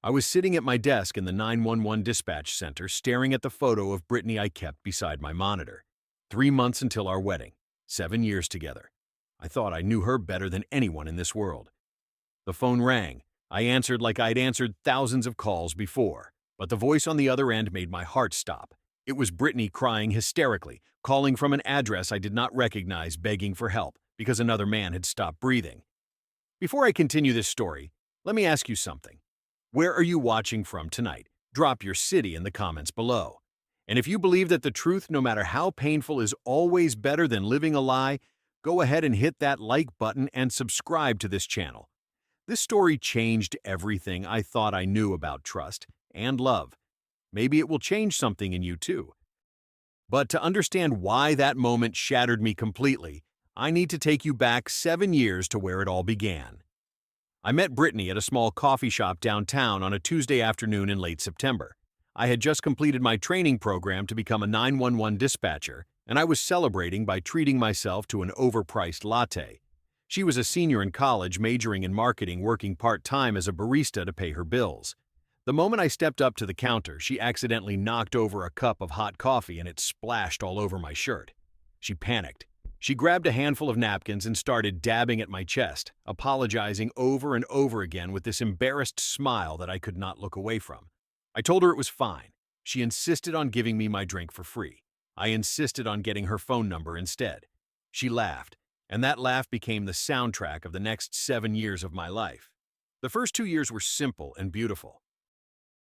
I was sitting at my desk in the 911 dispatch center staring at the photo of Brittany I kept beside my monitor. 3 months until our wedding, 7 years together. I thought I knew her better than anyone in this world. The phone rang. I answered like I'd answered thousands of calls before, but the voice on the other end made my heart stop. It was Brittany crying hysterically, calling from an address I did not recognize, begging for help because another man had stopped breathing. Before I continue this story, let me ask you something. Where are you watching from tonight? Drop your city in the comments below. And if you believe that the truth, no matter how painful, is always better than living a lie, go ahead and hit that like button and subscribe to this channel. This story changed everything I thought I knew about trust and love. Maybe it will change something in you too. But to understand why that moment shattered me completely, I need to take you back 7 years to where it all began. I met Brittany at a small coffee shop downtown on a Tuesday afternoon in late September. I had just completed my training program to become a 911 dispatcher, and I was celebrating by treating myself to an overpriced latte. She was a senior in college, majoring in marketing, working part-time as a barista to pay her bills. The moment I stepped up to the counter, she accidentally knocked over a cup of hot coffee and it splashed all over my shirt. She panicked. She grabbed a handful of napkins and started dabbing at my chest, apologizing over and over again with this embarrassed smile that I could not look away from. I told her it was fine. She insisted on giving me my drink for free. I insisted on getting her phone number instead. She laughed, and that laugh became the soundtrack of the next 7 years of my life. The first 2 years were simple and beautiful.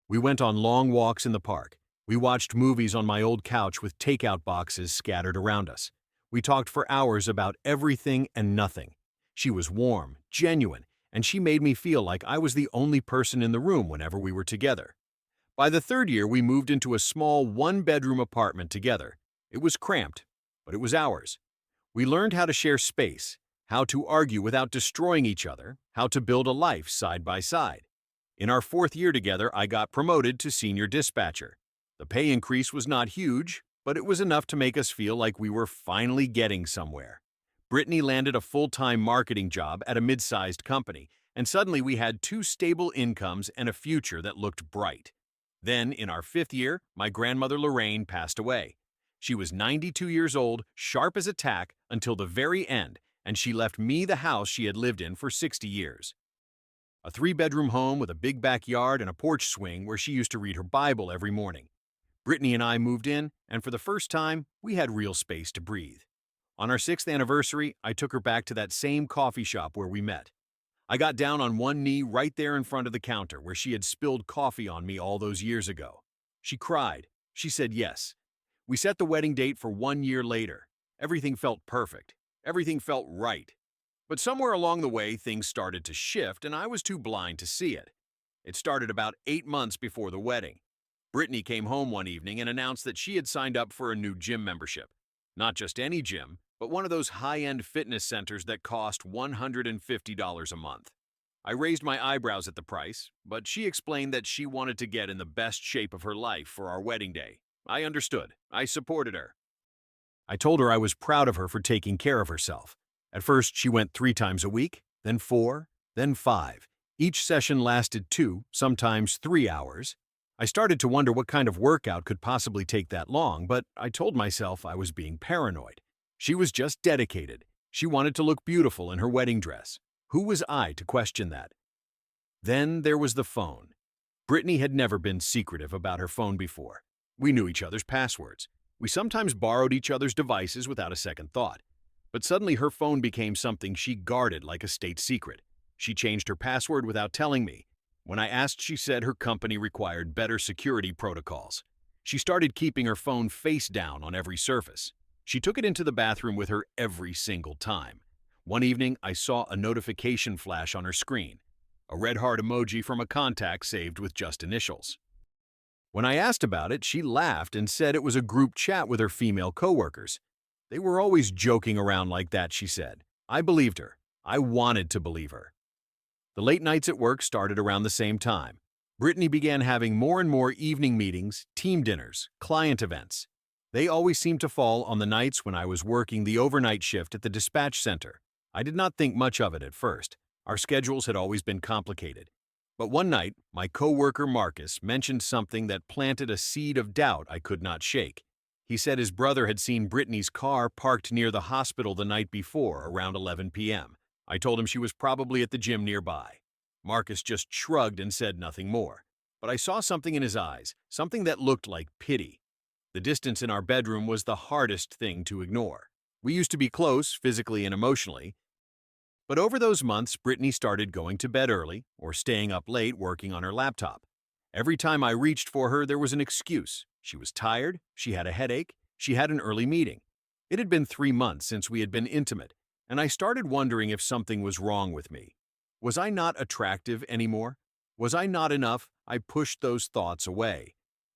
We went on long walks in the park. We watched movies on my old couch with takeout boxes scattered around us. We talked for hours about everything and nothing. She was warm, genuine, and she made me feel like I was the only person in the room whenever we were together. By the third year, we moved into a small one-bedroom apartment together. It was cramped, but it was ours. We learned how to share space, how to argue without destroying each other, how to build a life side by side. In our 4th year together, I got promoted to senior dispatcher. The pay increase was not huge, but it was enough to make us feel like we were finally getting somewhere. Brittany landed a full-time marketing job at a mid-sized company, and suddenly we had 2 stable incomes and a future that looked bright. Then, in our 5th year, my grandmother Lorraine passed away. She was 92 years old, sharp as a tack, until the very end, and she left me the house she had lived in for 60 years. A 3-bedroom home with a big backyard and a porch swing where she used to read her Bible every morning. Brittany and I moved in, and for the first time, we had real space to breathe. On our 6th anniversary, I took her back to that same coffee shop where we met. I got down on one knee right there in front of the counter where she had spilled coffee on me all those years ago. She cried. She said yes. We set the wedding date for 1 year later. Everything felt perfect. Everything felt right. But somewhere along the way, things started to shift, and I was too blind to see it. It started about 8 months before the wedding. Brittany came home one evening and announced that she had signed up for a new gym membership. Not just any gym, but one of those high-end fitness centers that cost $150 a month. I raised my eyebrows at the price, but she explained that she wanted to get in the best shape of her life for our wedding day. I understood. I supported her. I told her I was proud of her for taking care of herself. At first, she went 3 times a week, then 4, then 5. Each session lasted 2, sometimes 3 hours. I started to wonder what kind of workout could possibly take that long, but I told myself I was being paranoid. She was just dedicated. She wanted to look beautiful in her wedding dress. Who was I to question that? Then there was the phone. Brittany had never been secretive about her phone before. We knew each other's passwords. We sometimes borrowed each other's devices without a second thought. But suddenly her phone became something she guarded like a state secret. She changed her password without telling me. When I asked, she said her company required better security protocols. She started keeping her phone face down on every surface. She took it into the bathroom with her every single time. One evening, I saw a notification flash on her screen, a red heart emoji from a contact saved with just initials. When I asked about it, she laughed and said it was a group chat with her female coworkers. They were always joking around like that, she said. I believed her. I wanted to believe her. The late nights at work started around the same time. Brittany began having more and more evening meetings, team dinners, client events. They always seemed to fall on the nights when I was working the overnight shift at the dispatch center. I did not think much of it at first. Our schedules had always been complicated. But one night, my coworker Marcus mentioned something that planted a seed of doubt I could not shake. He said his brother had seen Brittany's car parked near the hospital the night before, around 11 p.m. I told him she was probably at the gym nearby. Marcus just shrugged and said nothing more. But I saw something in his eyes, something that looked like pity. The distance in our bedroom was the hardest thing to ignore. We used to be close, physically and emotionally, but over those months, Brittany started going to bed early or staying up late working on her laptop. Every time I reached for her, there was an excuse. She was tired, she had a headache, she had an early meeting. It had been 3 months since we had been intimate, and I started wondering if something was wrong with me. Was I not attractive anymore? Was I not enough? I pushed those thoughts away.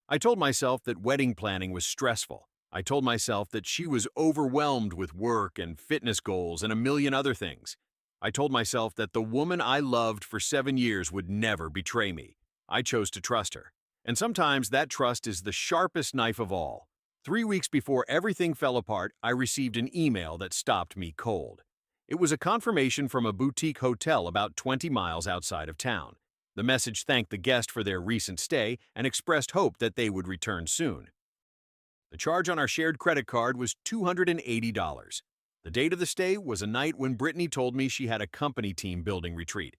I told myself that wedding planning was stressful. I told myself that she was overwhelmed with work and fitness goals and a million other things. I told myself that the woman I loved for 7 years would never betray me. I chose to trust her. And sometimes that trust is the sharpest knife of all. 3 weeks before everything fell apart, I received an email that stopped me cold. It was a confirmation from a boutique hotel about 20 miles outside of town. The message thanked the guest for their recent stay and expressed hope that they would return soon. The charge on our shared credit card was $280. The date of the stay was a night when Brittany told me she had a company team building retreat.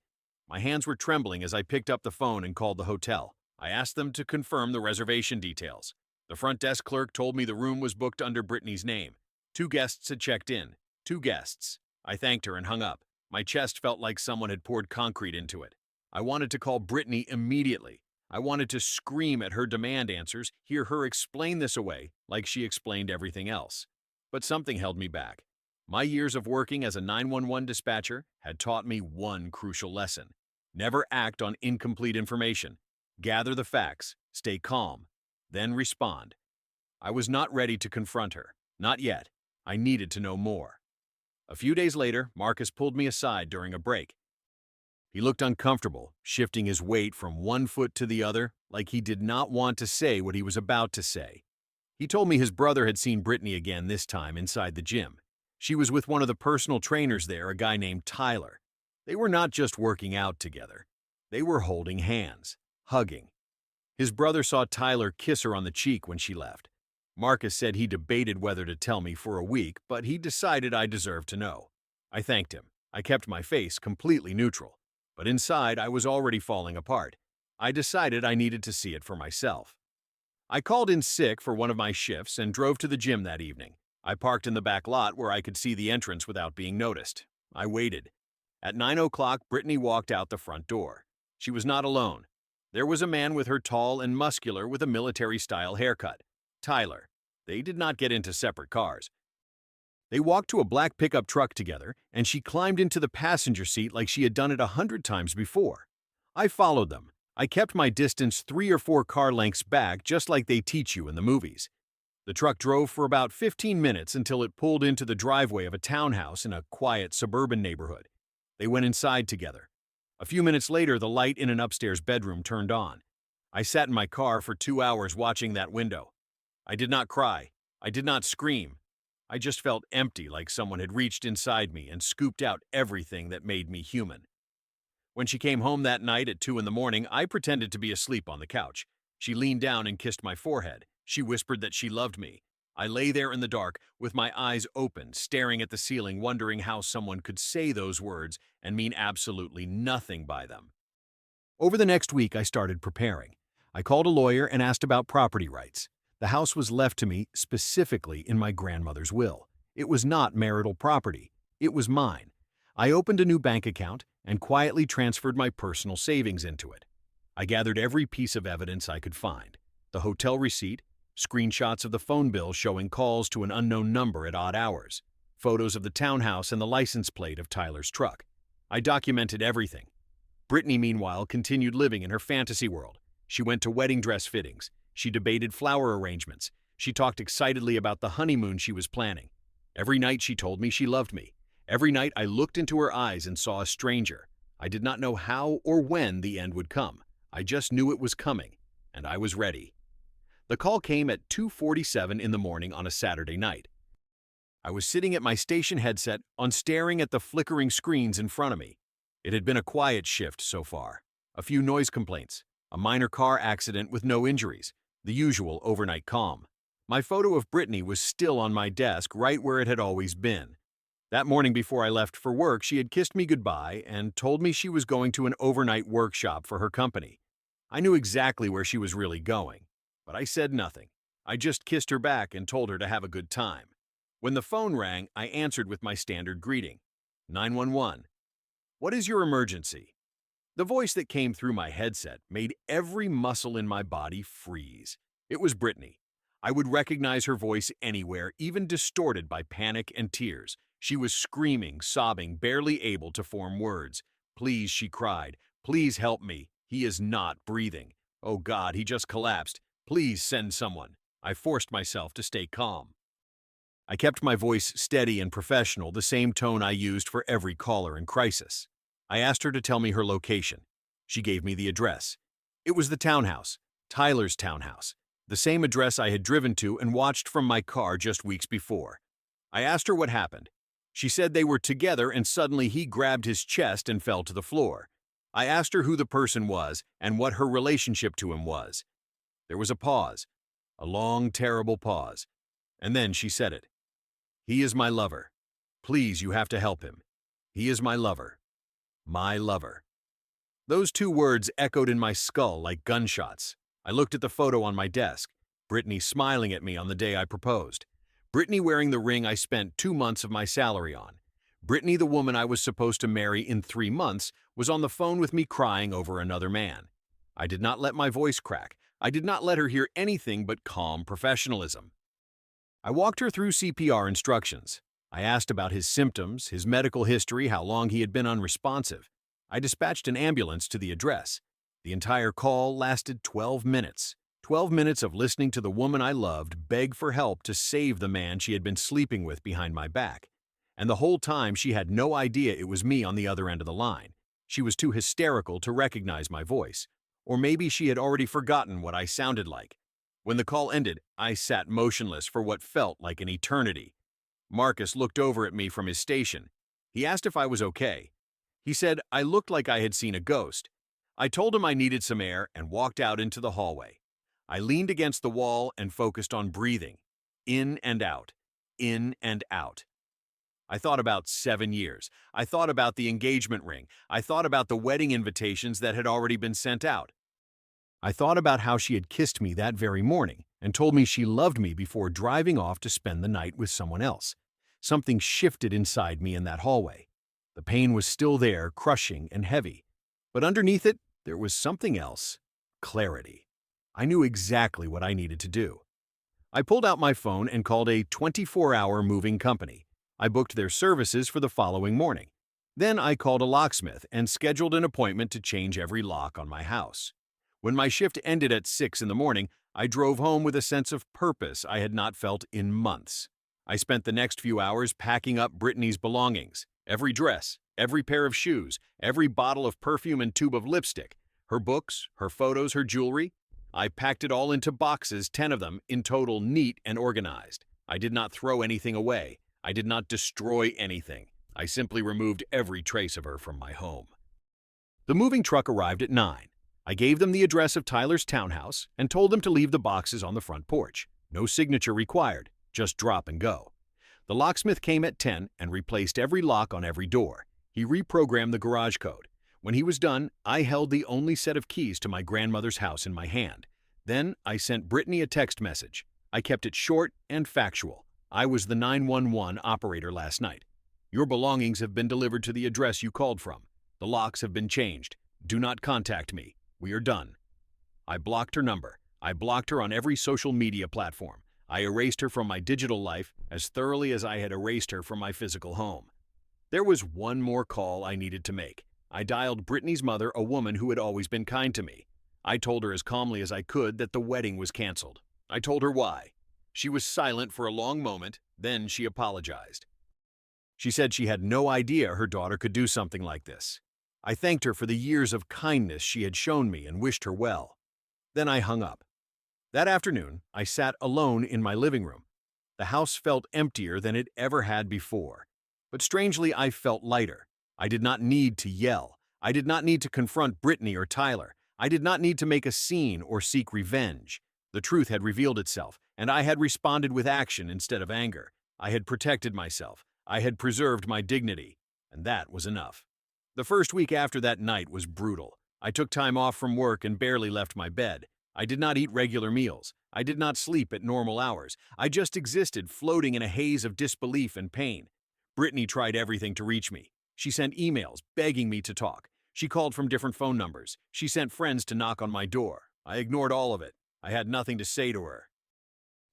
My hands were trembling as I picked up the phone and called the hotel. I asked them to confirm the reservation details. The front desk clerk told me the room was booked under Brittany's name. 2 guests had checked in. 2 guests. I thanked her and hung up. My chest felt like someone had poured concrete into it. I wanted to call Brittany immediately. I wanted to scream at her demand answers, hear her explain this away like she explained everything else. But something held me back. My years of working as a 911 dispatcher had taught me one crucial lesson. Never act on incomplete information. Gather the facts, stay calm, then respond. I was not ready to confront her. Not yet. I needed to know more. A few days later, Marcus pulled me aside during a break. He looked uncomfortable, shifting his weight from one foot to the other, like he did not want to say what he was about to say. He told me his brother had seen Brittany again, this time inside the gym. She was with one of the personal trainers there, a guy named Tyler. They were not just working out together. They were holding hands, hugging. His brother saw Tyler kiss her on the cheek when she left. Marcus said he debated whether to tell me for a week, but he decided I deserved to know. I thanked him. I kept my face completely neutral. But inside, I was already falling apart. I decided I needed to see it for myself. I called in sick for one of my shifts and drove to the gym that evening. I parked in the back lot where I could see the entrance without being noticed. I waited. At 9 o'clock, Brittany walked out the front door. She was not alone. There was a man with her, tall and muscular with a military-style haircut. Tyler. They did not get into separate cars. They walked to a black pickup truck together, and she climbed into the passenger seat like she had done it 100 times before. I followed them. I kept my distance 3 or 4 car lengths back, just like they teach you in the movies. The truck drove for about 15 minutes until it pulled into the driveway of a townhouse in a quiet suburban neighborhood. They went inside together. A few minutes later, the light in an upstairs bedroom turned on. I sat in my car for 2 hours watching that window. I did not cry. I did not scream. I just felt empty, like someone had reached inside me and scooped out everything that made me human. When she came home that night at 2 in the morning, I pretended to be asleep on the couch. She leaned down and kissed my forehead. She whispered that she loved me. I lay there in the dark, with my eyes open, staring at the ceiling, wondering how someone could say those words and mean absolutely nothing by them. Over the next week, I started preparing. I called a lawyer and asked about property rights. The house was left to me specifically in my grandmother's will. It was not marital property. It was mine. I opened a new bank account and quietly transferred my personal savings into it. I gathered every piece of evidence I could find. The hotel receipt, screenshots of the phone bill showing calls to an unknown number at odd hours, photos of the townhouse and the license plate of Tyler's truck. I documented everything. Brittany, meanwhile, continued living in her fantasy world. She went to wedding dress fittings. She debated flower arrangements. She talked excitedly about the honeymoon she was planning. Every night she told me she loved me. Every night I looked into her eyes and saw a stranger. I did not know how or when the end would come. I just knew it was coming, and I was ready. The call came at 2:47 in the morning on a Saturday night. I was sitting at my station headset on, staring at the flickering screens in front of me. It had been a quiet shift so far. A few noise complaints, a minor car accident with no injuries, the usual overnight calm. My photo of Brittany was still on my desk, right where it had always been. That morning before I left for work, she had kissed me goodbye and told me she was going to an overnight workshop for her company. I knew exactly where she was really going, but I said nothing. I just kissed her back and told her to have a good time. When the phone rang, I answered with my standard greeting. 911. What is your emergency? The voice that came through my headset made every muscle in my body freeze. It was Brittany. I would recognize her voice anywhere, even distorted by panic and tears. She was screaming, sobbing, barely able to form words. Please, she cried. Please help me. He is not breathing. Oh God, he just collapsed. Please send someone. I forced myself to stay calm. I kept my voice steady and professional, the same tone I used for every caller in crisis. I asked her to tell me her location. She gave me the address. It was the townhouse, Tyler's townhouse, the same address I had driven to and watched from my car just weeks before. I asked her what happened. She said they were together and suddenly he grabbed his chest and fell to the floor. I asked her who the person was and what her relationship to him was. There was a pause, a long, terrible pause, and then she said it. He is my lover. Please, you have to help him. He is my lover. My lover. Those two words echoed in my skull like gunshots. I looked at the photo on my desk. Brittany smiling at me on the day I proposed. Brittany wearing the ring I spent 2 months of my salary on. Brittany, the woman I was supposed to marry in 3 months, was on the phone with me crying over another man. I did not let my voice crack. I did not let her hear anything but calm professionalism. I walked her through CPR instructions. I asked about his symptoms, his medical history, how long he had been unresponsive. I dispatched an ambulance to the address. The entire call lasted 12 minutes. 12 minutes of listening to the woman I loved beg for help to save the man she had been sleeping with behind my back. And the whole time she had no idea it was me on the other end of the line. She was too hysterical to recognize my voice. Or maybe she had already forgotten what I sounded like. When the call ended, I sat motionless for what felt like an eternity. Marcus looked over at me from his station. He asked if I was okay. He said I looked like I had seen a ghost. I told him I needed some air and walked out into the hallway. I leaned against the wall and focused on breathing. In and out. In and out. I thought about 7 years. I thought about the engagement ring. I thought about the wedding invitations that had already been sent out. I thought about how she had kissed me that very morning and told me she loved me before driving off to spend the night with someone else. Something shifted inside me in that hallway. The pain was still there, crushing and heavy. But underneath it, there was something else. Clarity. I knew exactly what I needed to do. I pulled out my phone and called a 24-hour moving company. I booked their services for the following morning. Then I called a locksmith and scheduled an appointment to change every lock on my house. When my shift ended at 6 in the morning, I drove home with a sense of purpose I had not felt in months. I spent the next few hours packing up Brittany's belongings. Every dress, every pair of shoes, every bottle of perfume and tube of lipstick, her books, her photos, her jewelry. I packed it all into boxes, 10 of them, in total, neat and organized. I did not throw anything away. I did not destroy anything. I simply removed every trace of her from my home. The moving truck arrived at 9. I gave them the address of Tyler's townhouse and told them to leave the boxes on the front porch. No signature required, just drop and go. The locksmith came at 10 and replaced every lock on every door. He reprogrammed the garage code. When he was done, I held the only set of keys to my grandmother's house in my hand. Then I sent Brittany a text message. I kept it short and factual. I was the 911 operator last night. Your belongings have been delivered to the address you called from. The locks have been changed. Do not contact me. We are done. I blocked her number. I blocked her on every social media platform. I erased her from my digital life as thoroughly as I had erased her from my physical home. There was one more call I needed to make. I dialed Brittany's mother, a woman who had always been kind to me. I told her as calmly as I could that the wedding was canceled. I told her why. She was silent for a long moment, then she apologized. She said she had no idea her daughter could do something like this. I thanked her for the years of kindness she had shown me and wished her well. Then I hung up. That afternoon, I sat alone in my living room. The house felt emptier than it ever had before. But strangely, I felt lighter. I did not need to yell. I did not need to confront Brittany or Tyler. I did not need to make a scene or seek revenge. The truth had revealed itself, and I had responded with action instead of anger. I had protected myself. I had preserved my dignity, and that was enough. The first week after that night was brutal. I took time off from work and barely left my bed. I did not eat regular meals. I did not sleep at normal hours. I just existed, floating in a haze of disbelief and pain. Brittany tried everything to reach me. She sent emails begging me to talk. She called from different phone numbers. She sent friends to knock on my door. I ignored all of it. I had nothing to say to her.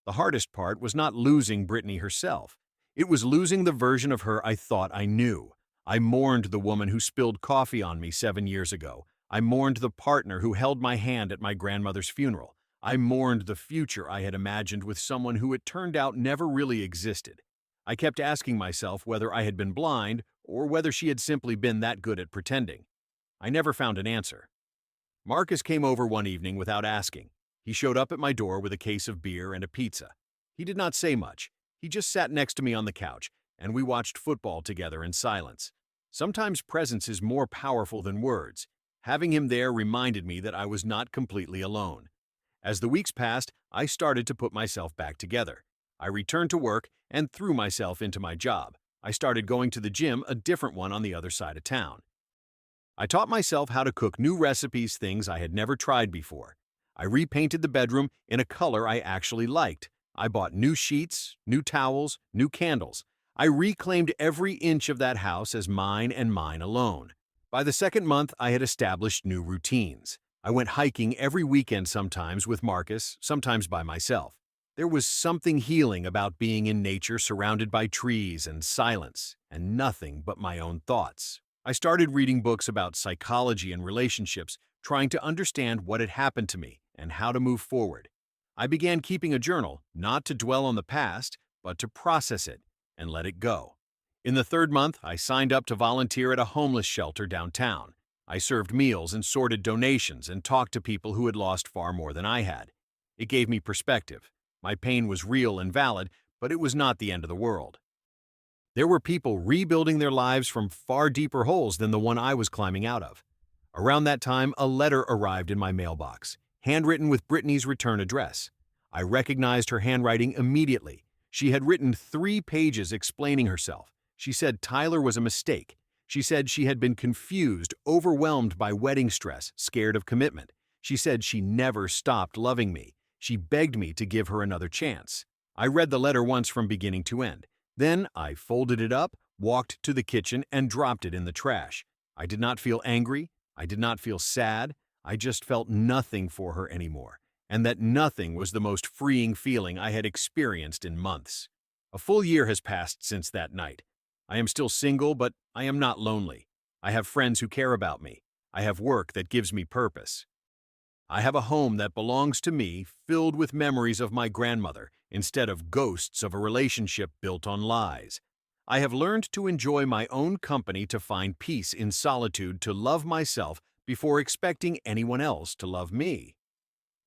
The hardest part was not losing Brittany herself. It was losing the version of her I thought I knew. I mourned the woman who spilled coffee on me 7 years ago. I mourned the partner who held my hand at my grandmother's funeral. I mourned the future I had imagined with someone who it turned out never really existed. I kept asking myself whether I had been blind or whether she had simply been that good at pretending. I never found an answer. Marcus came over one evening without asking. He showed up at my door with a case of beer and a pizza. He did not say much. He just sat next to me on the couch, and we watched football together in silence. Sometimes presence is more powerful than words. Having him there reminded me that I was not completely alone. As the weeks passed, I started to put myself back together. I returned to work and threw myself into my job. I started going to the gym, a different one on the other side of town. I taught myself how to cook new recipes, things I had never tried before. I repainted the bedroom in a color I actually liked. I bought new sheets, new towels, new candles. I reclaimed every inch of that house as mine and mine alone. By the second month, I had established new routines. I went hiking every weekend, sometimes with Marcus, sometimes by myself. There was something healing about being in nature, surrounded by trees and silence, and nothing but my own thoughts. I started reading books about psychology and relationships, trying to understand what had happened to me and how to move forward. I began keeping a journal, not to dwell on the past, but to process it and let it go. In the third month, I signed up to volunteer at a homeless shelter downtown. I served meals and sorted donations and talked to people who had lost far more than I had. It gave me perspective. My pain was real and valid, but it was not the end of the world. There were people rebuilding their lives from far deeper holes than the one I was climbing out of. Around that time, a letter arrived in my mailbox, handwritten with Brittany's return address. I recognized her handwriting immediately. She had written 3 pages explaining herself. She said Tyler was a mistake. She said she had been confused, overwhelmed by wedding stress, scared of commitment. She said she never stopped loving me. She begged me to give her another chance. I read the letter once from beginning to end. Then I folded it up, walked to the kitchen, and dropped it in the trash. I did not feel angry. I did not feel sad. I just felt nothing for her anymore, and that nothing was the most freeing feeling I had experienced in months. A full year has passed since that night. I am still single, but I am not lonely. I have friends who care about me. I have work that gives me purpose. I have a home that belongs to me, filled with memories of my grandmother, instead of ghosts of a relationship built on lies. I have learned to enjoy my own company, to find peace in solitude, to love myself before expecting anyone else to love me.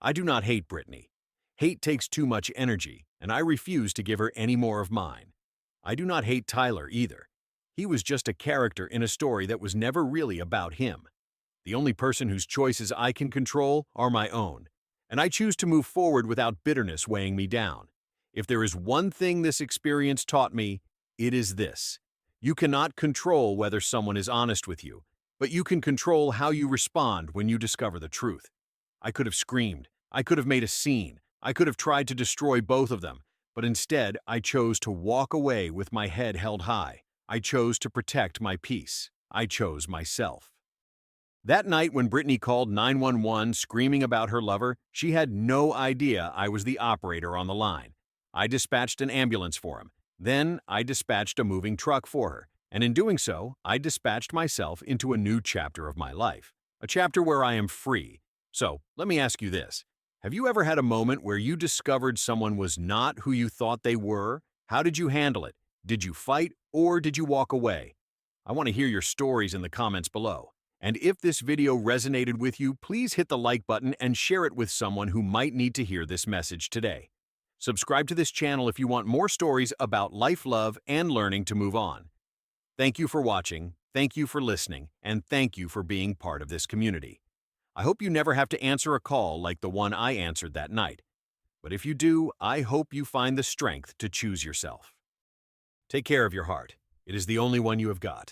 I do not hate Brittany. Hate takes too much energy, and I refuse to give her any more of mine. I do not hate Tyler either. He was just a character in a story that was never really about him. The only person whose choices I can control are my own, and I choose to move forward without bitterness weighing me down. If there is one thing this experience taught me, it is this: you cannot control whether someone is honest with you, but you can control how you respond when you discover the truth. I could have screamed. I could have made a scene. I could have tried to destroy both of them, but instead I chose to walk away with my head held high. I chose to protect my peace. I chose myself. That night when Brittany called 911 screaming about her lover, she had no idea I was the operator on the line. I dispatched an ambulance for him. Then I dispatched a moving truck for her, and in doing so, I dispatched myself into a new chapter of my life, a chapter where I am free. So, let me ask you this. Have you ever had a moment where you discovered someone was not who you thought they were? How did you handle it? Did you fight, or did you walk away? I want to hear your stories in the comments below. And if this video resonated with you, please hit the like button and share it with someone who might need to hear this message today. Subscribe to this channel if you want more stories about life, love, and learning to move on. Thank you for watching. Thank you for listening, and thank you for being part of this community. I hope you never have to answer a call like the one I answered that night. But if you do, I hope you find the strength to choose yourself. Take care of your heart. It is the only one you have got.